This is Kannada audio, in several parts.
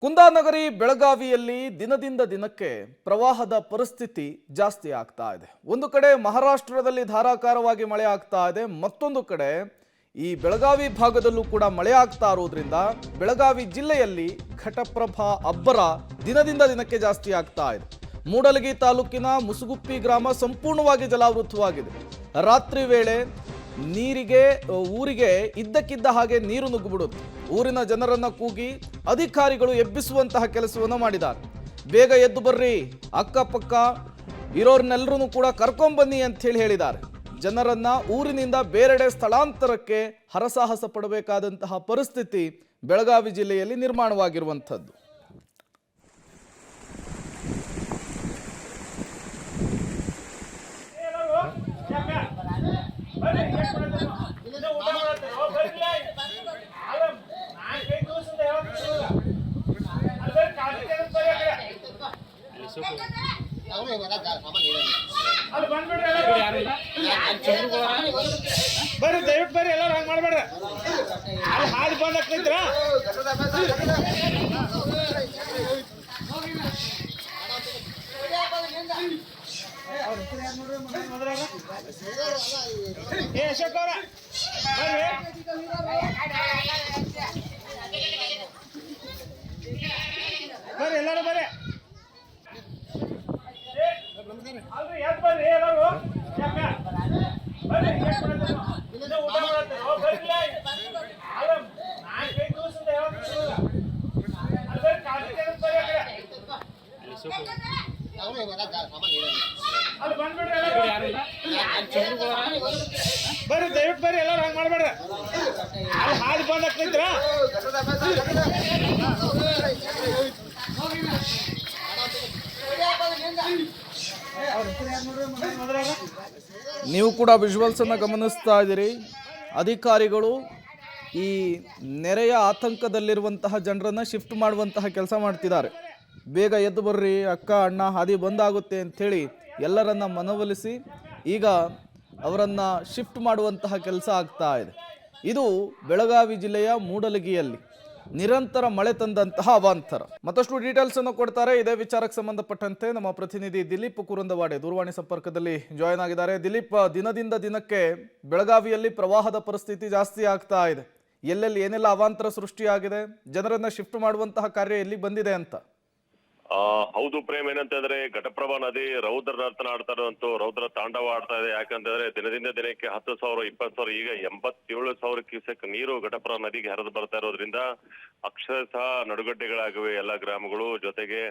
ಕುಂದಾನಗರಿ ಬೆಳಗಾವಿಯಲ್ಲಿ ದಿನದಿಂದ ದಿನಕ್ಕೆ ಪ್ರವಾಹದ ಪರಿಸ್ಥಿತಿ ಜಾಸ್ತಿ ಆಗ್ತಾ ಇದೆ. ಒಂದು ಕಡೆ ಮಹಾರಾಷ್ಟ್ರದಲ್ಲಿ ಧಾರಾಕಾರವಾಗಿ ಮಳೆ ಆಗ್ತಾ ಇದೆ, ಮತ್ತೊಂದು ಕಡೆ ಈ ಬೆಳಗಾವಿ ಭಾಗದಲ್ಲೂ ಕೂಡ ಮಳೆ ಆಗ್ತಾ ಇರೋದ್ರಿಂದ ಬೆಳಗಾವಿ ಜಿಲ್ಲೆಯಲ್ಲಿ ಘಟಪ್ರಭಾ ಅಬ್ಬರ ದಿನದಿಂದ ದಿನಕ್ಕೆ ಜಾಸ್ತಿ ಆಗ್ತಾ ಇದೆ. ಮೂಡಲಗಿ ತಾಲೂಕಿನ ಮುಸುಗುಪ್ಪಿ ಗ್ರಾಮ ಸಂಪೂರ್ಣವಾಗಿ ಜಲಾವೃತವಾಗಿದೆ. ರಾತ್ರಿ ವೇಳೆ ಊರಿಗೆ ಇದ್ದಕ್ಕಿದ್ದ ಹಾಗೆ ನೀರು ನುಗ್ಗಿಬಿಡುತ್ತೆ. ಊರಿನ ಜನರನ್ನ ಕೂಗಿ ಅಧಿಕಾರಿಗಳು ಎಬ್ಬಿಸುವಂತಹ ಕೆಲಸವನ್ನು ಮಾಡಿದ್ದಾರೆ. ಬೇಗ ಎದ್ದು ಬರ್ರಿ, ಅಕ್ಕಪಕ್ಕ ಇರೋರ್ನೆಲ್ಲರೂ ಕೂಡ ಕರ್ಕೊಂಬನ್ನಿ ಅಂತ ಹೇಳಿದ್ದಾರೆ. ಜನರನ್ನ ಊರಿನಿಂದ ಬೇರೆಡೆ ಸ್ಥಳಾಂತರಕ್ಕೆ ಹರಸಾಹಸ ಪಡಬೇಕಾದಂತಹ ಪರಿಸ್ಥಿತಿ ಬೆಳಗಾವಿ ಜಿಲ್ಲೆಯಲ್ಲಿ ನಿರ್ಮಾಣವಾಗಿರುವಂಥದ್ದು. ಬರ್ರಿ ದಯವಿಟ್ಟು ಬರ್ರಿ, ಎಲ್ಲರೂ ಹಂಗೆ ಮಾಡಬೇಡ್ರಿ. ಅಲ್ಲಿ ಹಾದಿ ಬಂದ್ ಆಗ್ತೈತ್ರ ಏ ಅಶೋಕ್ ಅವ್ರ ಬರ್ರಿ ಎಲ್ಲರೂ ಬರ್ರಿ. ಅಲ್ರಿ ಎದ್ದು ಬರ್ರಿ ಎಲ್ಲರೂ. ಬರ್ರಿ ದಯವಿಟ್ಟು ಬರ್ರಿ, ಎಲ್ಲರೂ ಹಂಗೆ ಮಾಡಬೇಡ್ರಿ. ಅಲ್ಲಿ ಹಾದಿ ಬಂದ್ ಆಗ್ತೈತ್ರ ನೀವು ಕೂಡ ವಿಜುವಲ್ಸ್ ಅನ್ನು ಗಮನಿಸ್ತಾ ಇದ್ದೀರಿ. ಅಧಿಕಾರಿಗಳು ಈ ನೆರೆಯ ಆತಂಕದಲ್ಲಿರುವಂತಹ ಜನರನ್ನ ಶಿಫ್ಟ್ ಮಾಡುವಂತಹ ಕೆಲಸ ಮಾಡ್ತಿದ್ದಾರೆ. ಬೇಗ ಎದ್ದು ಬರ್ರಿ, ಅಕ್ಕ ಅಣ್ಣ ಹಾದಿ ಬಂದಾಗುತ್ತೆ ಅಂಥೇಳಿ ಎಲ್ಲರನ್ನ ಮನವೊಲಿಸಿ ಈಗ ಅವರನ್ನು ಶಿಫ್ಟ್ ಮಾಡುವಂತಹ ಕೆಲಸ ಆಗ್ತಾ ಇದೆ. ಇದು ಬೆಳಗಾವಿ ಜಿಲ್ಲೆಯ ಮೂಡಲಗಿಯಲ್ಲಿ ನಿರಂತರ ಮಳೆ ತಂದಂತಹ ಅವಾಂತರ. ಮತ್ತಷ್ಟು ಡೀಟೇಲ್ಸ್ ಅನ್ನು ಕೊಡ್ತಾರೆ. ಇದೇ ವಿಚಾರಕ್ಕೆ ಸಂಬಂಧಪಟ್ಟಂತೆ ನಮ್ಮ ಪ್ರತಿನಿಧಿ ದಿಲೀಪ್ ಕುರುಂದವಾಡೆ ದೂರವಾಣಿ ಸಂಪರ್ಕದಲ್ಲಿ ಜಾಯ್ನ್ ಆಗಿದ್ದಾರೆ. ದಿಲೀಪ್, ದಿನದಿಂದ ದಿನಕ್ಕೆ ಬೆಳಗಾವಿಯಲ್ಲಿ ಪ್ರವಾಹದ ಪರಿಸ್ಥಿತಿ ಜಾಸ್ತಿ ಆಗ್ತಾ ಇದೆ. ಎಲ್ಲೆಲ್ಲಿ ಏನೆಲ್ಲ ಅವಾಂತರ ಸೃಷ್ಟಿಯಾಗಿದೆ, ಜನರನ್ನ ಶಿಫ್ಟ್ ಮಾಡುವಂತಹ ಕಾರ್ಯ ಎಲ್ಲಿ ಬಂದಿದೆ ಅಂತ? ಹೌದು ಪ್ರೇಮ್, ಏನಂತಂದ್ರೆ ಘಟಪ್ರಭಾ ನದಿ ರೌದ್ರ ನರ್ತನ ಆಡ್ತಾ ಇರುವಂತೂ ರೌದ್ರ ತಾಂಡವ ಆಡ್ತಾ ಇದೆ. ಯಾಕಂತಂದ್ರೆ ದಿನದಿಂದ ದಿನಕ್ಕೆ 10,000 20,000 ಈಗ 87,000 ಕ್ಯೂಸೆಕ್ ನೀರು ಘಟಪ್ರಭಾ ನದಿಗೆ ಹರಿದು ಬರ್ತಾ ಇರೋದ್ರಿಂದ ಅಕ್ಷರಶಃ ನಡುಗಡ್ಡೆಗಳಾಗಿವೆ ಎಲ್ಲ ಗ್ರಾಮಗಳು. ಜೊತೆಗೆ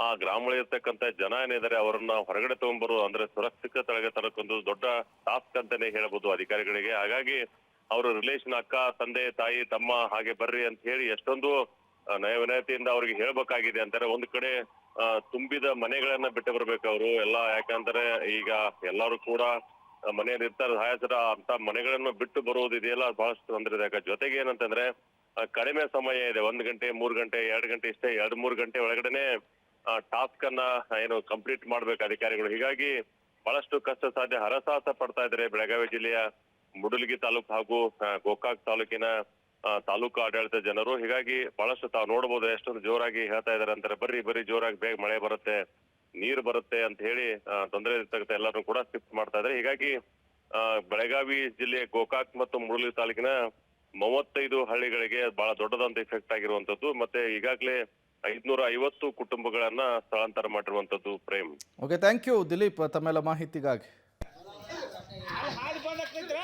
ಆ ಗ್ರಾಮಗಳಿರ್ತಕ್ಕಂಥ ಜನ ಏನಿದ್ದಾರೆ ಅವರನ್ನ ಹೊರಗಡೆ ತಗೊಂಡ್ಬರು ಅಂದ್ರೆ ಸುರಕ್ಷಿತ ಸ್ಥಳಕ್ಕೆ ತರಕ್ಕೊಂದು ದೊಡ್ಡ ಟಾಸ್ಕ್ ಅಂತಾನೆ ಹೇಳ್ಬೋದು ಅಧಿಕಾರಿಗಳಿಗೆ. ಹಾಗಾಗಿ ಅವರು ರಿಲೇಷನ್ ಅಕ್ಕ, ತಂದೆ, ತಾಯಿ, ತಮ್ಮ ಹಾಗೆ ಬರ್ರಿ ಅಂತ ಹೇಳಿ ಎಷ್ಟೊಂದು ನಯ ವಿನಯತೆಯಿಂದ ಅವ್ರಿಗೆ ಹೇಳ್ಬೇಕಾಗಿದೆ ಅಂತಾರೆ. ಒಂದ್ ಕಡೆ ತುಂಬಿದ ಮನೆಗಳನ್ನ ಬಿಟ್ಟು ಬರ್ಬೇಕು ಅವರು ಎಲ್ಲ. ಯಾಕಂದ್ರೆ ಈಗ ಎಲ್ಲರೂ ಕೂಡ ಮನೆಯಲ್ಲಿ ಇರ್ತಾರೆ ಹಾಯಸರ ಅಂತ ಮನೆಗಳನ್ನು ಬಿಟ್ಟು ಬರುವುದಿದೆಯಲ್ಲ ಬಹಳಷ್ಟು ತೊಂದರೆ ಇದೆ. ಜೊತೆಗೆ ಏನಂತಂದ್ರೆ ಕಡಿಮೆ ಸಮಯ ಇದೆ, 1 ಗಂಟೆ 3 ಗಂಟೆ 2 ಗಂಟೆ ಇಷ್ಟೇ, 2-3 ಗಂಟೆ ಒಳಗಡೆನೆ ಟಾಸ್ಕ್ ಅನ್ನ ಏನು ಕಂಪ್ಲೀಟ್ ಮಾಡ್ಬೇಕು ಅಧಿಕಾರಿಗಳು. ಹೀಗಾಗಿ ಬಹಳಷ್ಟು ಕಷ್ಟ ಸಾಧ್ಯ ಹರಸಾಹಸ ಪಡ್ತಾ ಇದ್ದಾರೆ ಬೆಳಗಾವಿ ಜಿಲ್ಲೆಯ ಮೂಡಲಗಿ ತಾಲೂಕು ಹಾಗೂ ಗೋಕಾಕ್ ತಾಲೂಕಿನ ತಾಲೂಕು ಆಡಳಿತ ಜನರು. ಹೀಗಾಗಿ ಬಹಳಷ್ಟು ತಾವು ನೋಡ್ಬೋದು ಎಷ್ಟೊಂದು ಜೋರಾಗಿ ಹೇಳ್ತಾ ಇದಾರೆ ಅಂತಾರೆ, ಬರ್ರಿ ಬರ್ರಿ ಜೋರಾಗಿ ಬೇಗ ಮಳೆ ಬರುತ್ತೆ, ನೀರು ಬರುತ್ತೆ ಅಂತ ಹೇಳಿ ತೊಂದರೆ ಇರ್ತಕ್ಕಂಥ ಎಲ್ಲರೂ ಕೂಡ ಶಿಫ್ಟ್ ಮಾಡ್ತಾ ಇದ್ದಾರೆ. ಹೀಗಾಗಿ ಬೆಳಗಾವಿ ಜಿಲ್ಲೆಯ ಗೋಕಾಕ್ ಮತ್ತು ಮೂಡಲಗಿ ತಾಲೂಕಿನ 35 ಹಳ್ಳಿಗಳಿಗೆ ಬಹಳ ದೊಡ್ಡದಂತ ಇಫೆಕ್ಟ್ ಆಗಿರುವಂತದ್ದು. ಮತ್ತೆ ಈಗಾಗಲೇ 550 ಕುಟುಂಬಗಳನ್ನ ಸ್ಥಳಾಂತರ ಮಾಡಿರುವಂತದ್ದು. Prem, okay, thank you Dilip ತಮ್ಮೆಲ್ಲ ಮಾಹಿತಿಗಾಗಿ. ಹಾದಿ ಬಂದ್ ಆಗ್ತೈತ್ರ